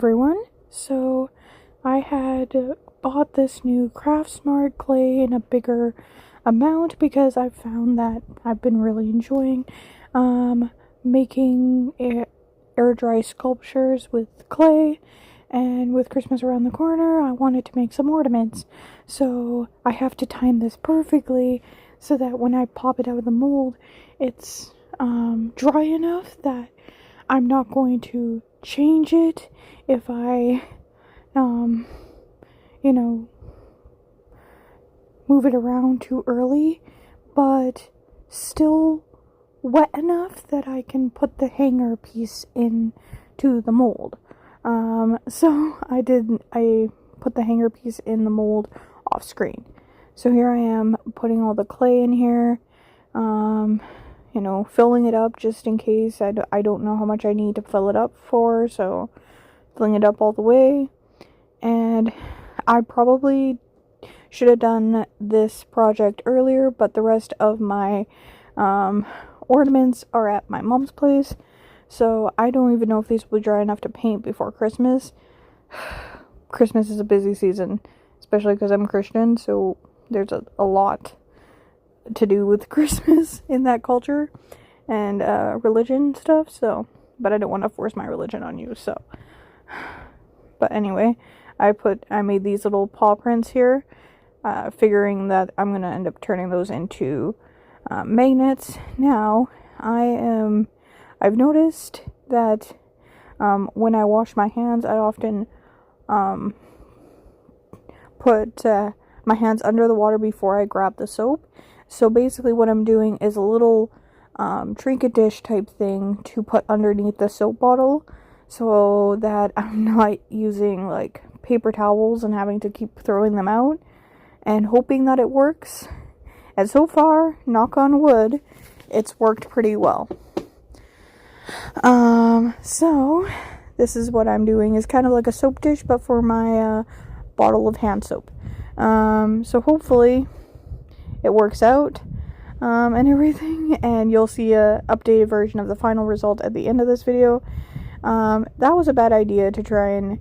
Everyone. So I had bought this new Craftsmart clay in a bigger amount because I found that I've been really enjoying making air dry sculptures with clay, and with Christmas around the corner I wanted to make some ornaments. So I have to time this perfectly so that when I pop it out of the mold it's dry enough that I'm not going to change it if I, you know, move it around too early, but still wet enough that I can put the hanger piece into the mold. So I put the hanger piece in the mold off screen. So here I am putting all the clay in here, filling it up just in case. I don't know how much I need to fill it up for, so filling it up all the way. And I probably should have done this project earlier, but the rest of my ornaments are at my mom's place, so I don't even know if these will be dry enough to paint before Christmas. Christmas is a busy season, especially because I'm Christian, so there's a lot to do with Christmas in that culture and religion stuff, so, but I don't want to force my religion on you, so. But anyway, I made these little paw prints here, figuring that I'm going to end up turning those into magnets. Now, I've noticed that when I wash my hands, I often put my hands under the water before I grab the soap. So basically what I'm doing is a little trinket dish type thing to put underneath the soap bottle, so that I'm not using like paper towels and having to keep throwing them out and hoping that it works. And so far, knock on wood, it's worked pretty well. So this is what I'm doing, is kind of like a soap dish, but for my bottle of hand soap. So hopefully it works out and everything, and you'll see a updated version of the final result at the end of this video. That was a bad idea to try and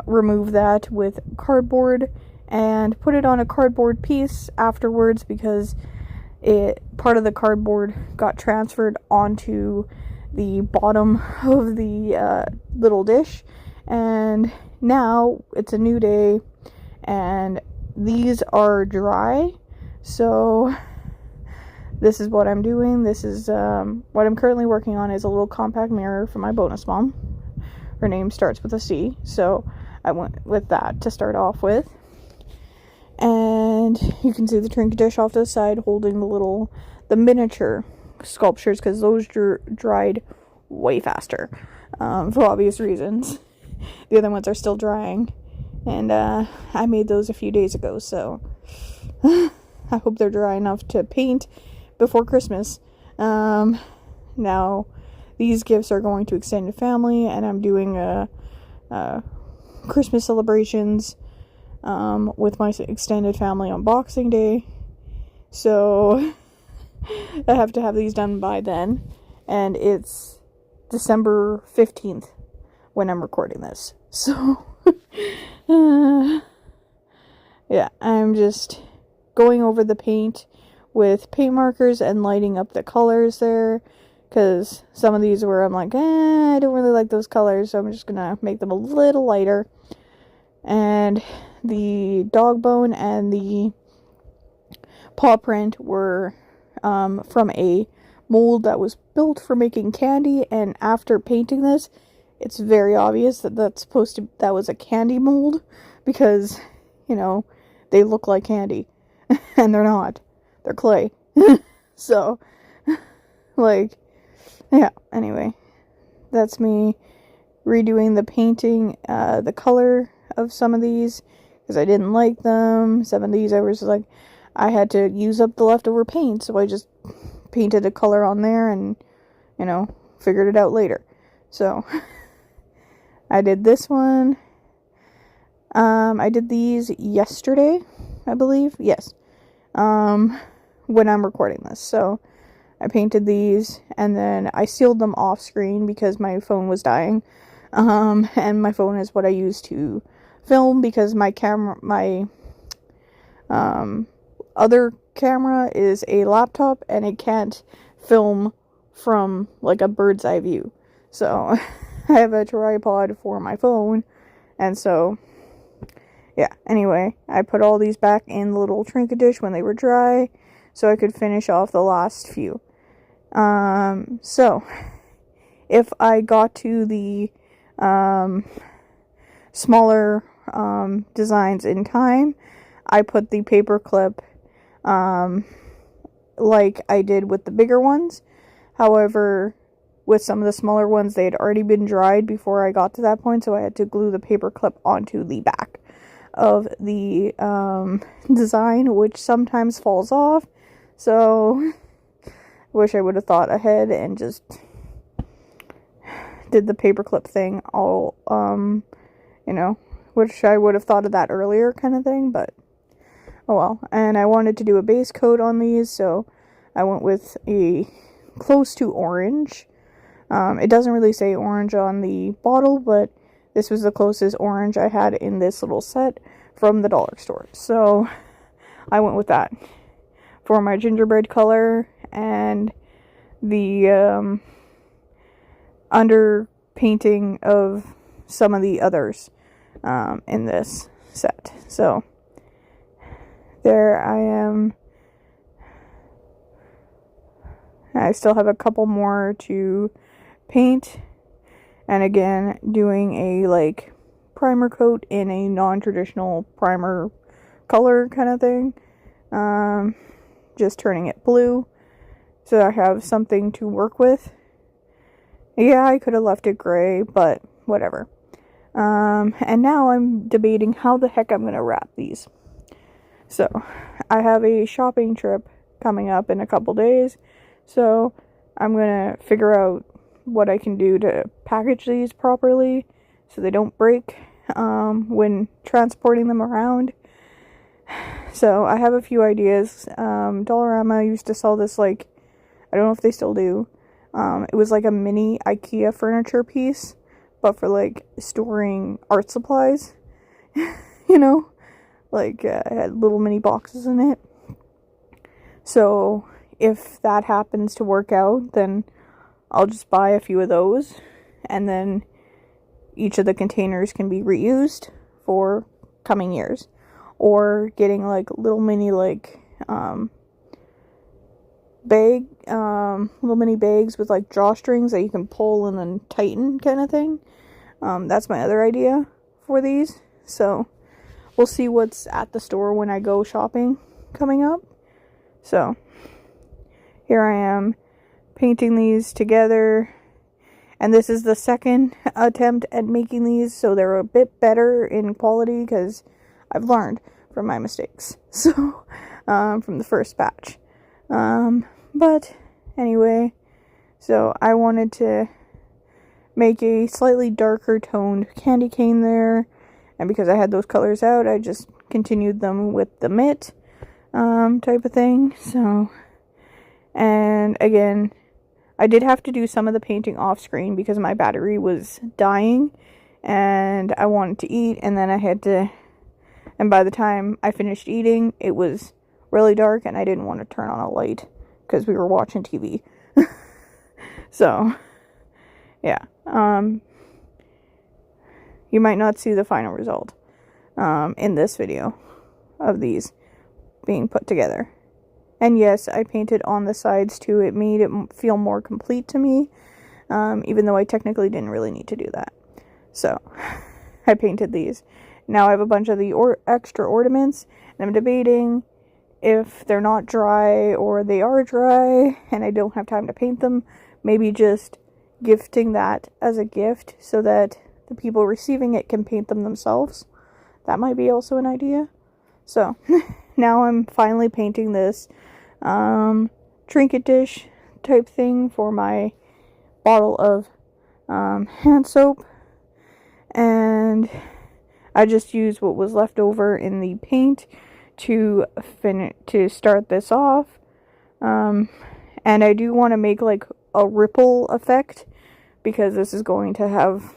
remove that with cardboard and put it on a cardboard piece afterwards, because part of the cardboard got transferred onto the bottom of the little dish, and now it's a new day and these are dry. So this is what I'm doing. This is what I'm currently working on, is a little compact mirror for my bonus mom. Her name starts with a C, so I went with that to start off with. And you can see the trinket dish off to the side holding the miniature sculptures, because those dried way faster, for obvious reasons. The other ones are still drying, and I made those a few days ago, so I hope they're dry enough to paint before Christmas. Now these gifts are going to extended family, and I'm doing Christmas celebrations with my extended family on Boxing Day, so I have to have these done by then, and it's December 15th when I'm recording this, so yeah, I'm just going over the paint with paint markers and lighting up the colors there, because some of these were, I'm like, I don't really like those colors, so I'm just gonna make them a little lighter. And the dog bone and the paw print were from a mold that was built for making candy, and after painting this, it's very obvious that that was a candy mold, because, they look like candy, and they're not. They're clay. So, yeah, anyway, that's me redoing the painting, the color of some of these, because I didn't like them. Some of these I had to use up the leftover paint, so I just painted a color on there and, figured it out later. So, I did this one. I did these yesterday, I believe. Yes. When I'm recording this. So, I painted these, and then I sealed them off screen because my phone was dying. And my phone is what I use to film because my other camera is a laptop and it can't film from like a bird's eye view. So I have a tripod for my phone, and so yeah, anyway, I put all these back in the little trinket dish when they were dry so I could finish off the last few. So if I got to the smaller designs in time, I put the paper clip like I did with the bigger ones. However, with some of the smaller ones, they had already been dried before I got to that point, so I had to glue the paper clip onto the back of the design, which sometimes falls off. So wish I would have thought ahead and just did the paperclip thing all, wish I would have thought of that earlier kind of thing, but oh well. And I wanted to do a base coat on these, so I went with a close to orange. It doesn't really say orange on the bottle, but this was the closest orange I had in this little set from the dollar store. So I went with that for my gingerbread color and the under painting of some of the others in this set. So there I am. I still have a couple more to paint, and again doing a like primer coat in a non-traditional primer color kind of thing, just turning it blue so I have something to work with. Yeah, I could have left it gray, but whatever. And now I'm debating how the heck I'm gonna wrap these. So I have a shopping trip coming up in a couple days, so I'm gonna figure out what I can do to package these properly so they don't break when transporting them around. So I have a few ideas. Dollarama used to sell this, like, I don't know if they still do. It was like a mini IKEA furniture piece, but for like storing art supplies. Like it had little mini boxes in it. So if that happens to work out, then I'll just buy a few of those, and then each of the containers can be reused for coming years. Or getting like little mini like little mini bags with like drawstrings that you can pull and then tighten kind of thing. That's my other idea for these. So we'll see what's at the store when I go shopping coming up. So here I am painting these together, and this is the second attempt at making these, so they're a bit better in quality because I've learned from my mistakes. So from the first batch. But anyway, so I wanted to make a slightly darker toned candy cane there, and because I had those colors out, I just continued them with the mitt type of thing. So, and again, I did have to do some of the painting off screen because my battery was dying and I wanted to eat, and then I had to, and by the time I finished eating, it was really dark and I didn't want to turn on a light because we were watching TV. So yeah, you might not see the final result in this video of these being put together. And yes, I painted on the sides too. It made it feel more complete to me, even though I technically didn't really need to do that. So I painted these. Now I have a bunch of the extra ornaments, and I'm debating if they're not dry or they are dry and I don't have time to paint them, maybe just gifting that as a gift so that the people receiving it can paint them themselves. That might be also an idea. So now I'm finally painting this trinket dish type thing for my bottle of hand soap, and I just used what was left over in the paint to start this off. And I do want to make like a ripple effect because this is going to have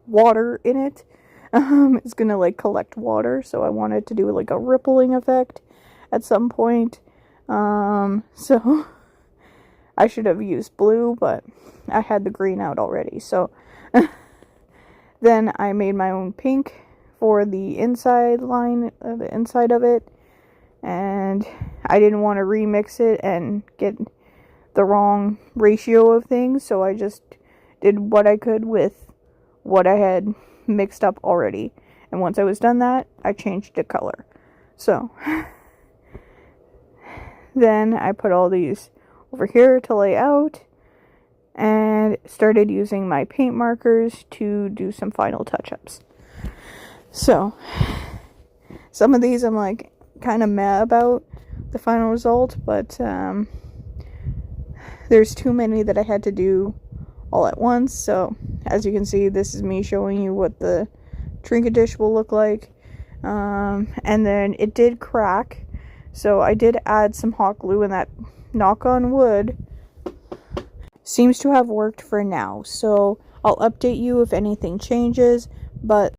water in it. It's gonna like collect water, so I wanted to do like a rippling effect at some point. So I should have used blue, but I had the green out already. So then I made my own pink for the inside line, the inside of it, and I didn't want to remix it and get the wrong ratio of things, so I just did what I could with what I had mixed up already. And once I was done that, I changed the color. So then I put all these over here to lay out and started using my paint markers to do some final touch-ups. So some of these I'm like kind of mad about the final result, but there's too many that I had to do all at once. So as you can see, this is me showing you what the trinket dish will look like. And then it did crack, so I did add some hot glue, and that, knock on wood, seems to have worked for now. So I'll update you if anything changes, but